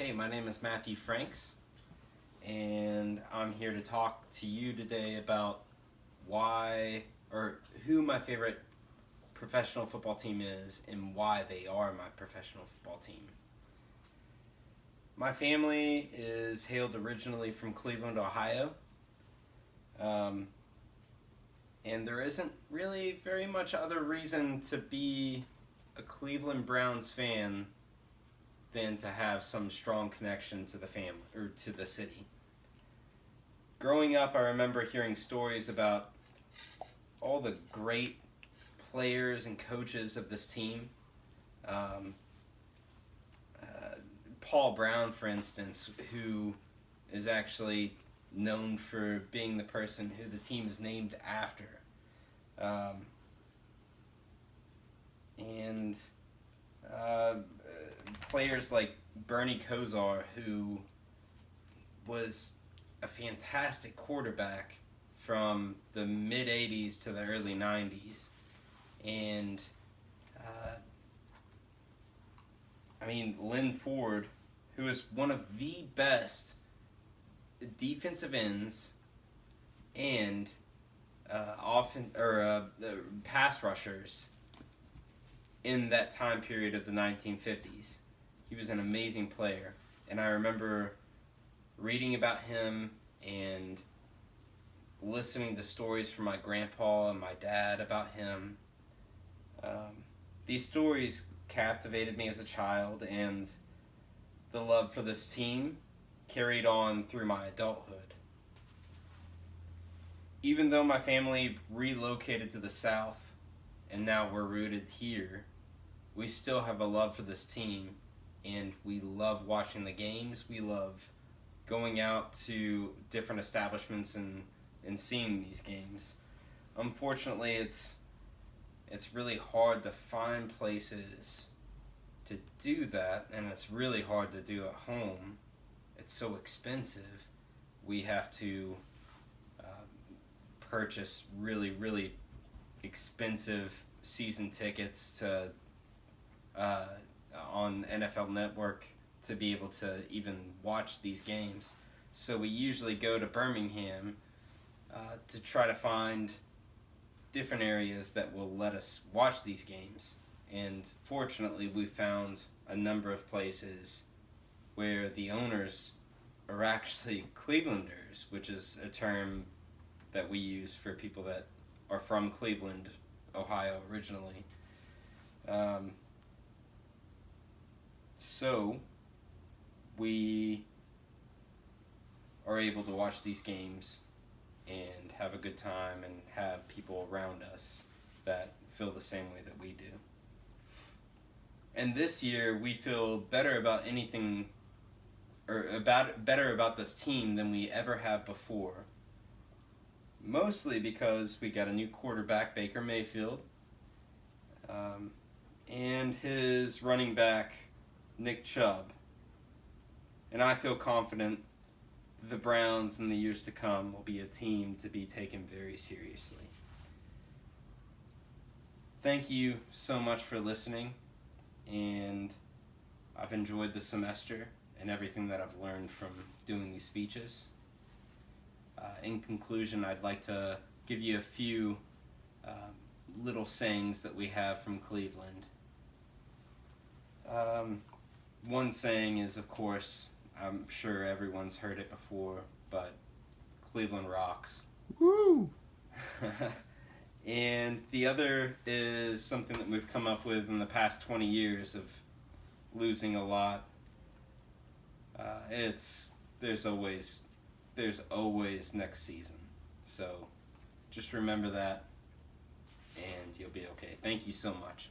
Hey, my name is Matthew Franks, and I'm here to talk to you today about why or who my favorite professional football team is and why they are my professional football team. My family is hailed originally from Cleveland, Ohio, um, and there isn't really very much other reason to be a Cleveland Browns fan than to have some strong connection to the family or to the city. Growing up, I remember hearing stories about all the great players and coaches of this team. Um, Paul Brown, for instance, who is actually known for being the person who the team is named after. Um, and uh, Players like Bernie Kosar, who was a fantastic quarterback from the mid 80s to the early 90s. And Lynn Ford, who is one of the best defensive ends and pass rushers in that time period of the 1950s. He was an amazing player, and I remember reading about him and listening to stories from my grandpa and my dad about him. These stories captivated me as a child, and the love for this team carried on through my adulthood. Even though my family relocated to the South and now we're rooted here, we still have a love for this team, and we love watching the games. We love going out to different establishments and seeing these games. Unfortunately, it's really hard to find places to do that, and it's really hard to do at home. It's so expensive. We have to purchase really, really expensive season tickets to on NFL Network to be able to even watch these games. So we usually go to Birmingham to try to find different areas that will let us watch these games. And fortunately, we found a number of places where the owners are actually Clevelanders, which is a term that we use for people that are from Cleveland, Ohio originally. So we are able to watch these games and have a good time and have people around us that feel the same way that we do. And this year we feel better about anything better about this team than we ever have before. Mostly because we got a new quarterback, Baker Mayfield, and his running back, Nick Chubb. And I feel confident the Browns in the years to come will be a team to be taken very seriously. Thank you so much for listening, and I've enjoyed the semester and everything that I've learned from doing these speeches. In conclusion, I'd like to give you a few little sayings that we have from Cleveland. One saying is, of course, I'm sure everyone's heard it before, but Cleveland rocks. Woo! And the other is something that we've come up with in the past 20 years of losing a lot. There's always next season. So just remember that, and you'll be okay. Thank you so much.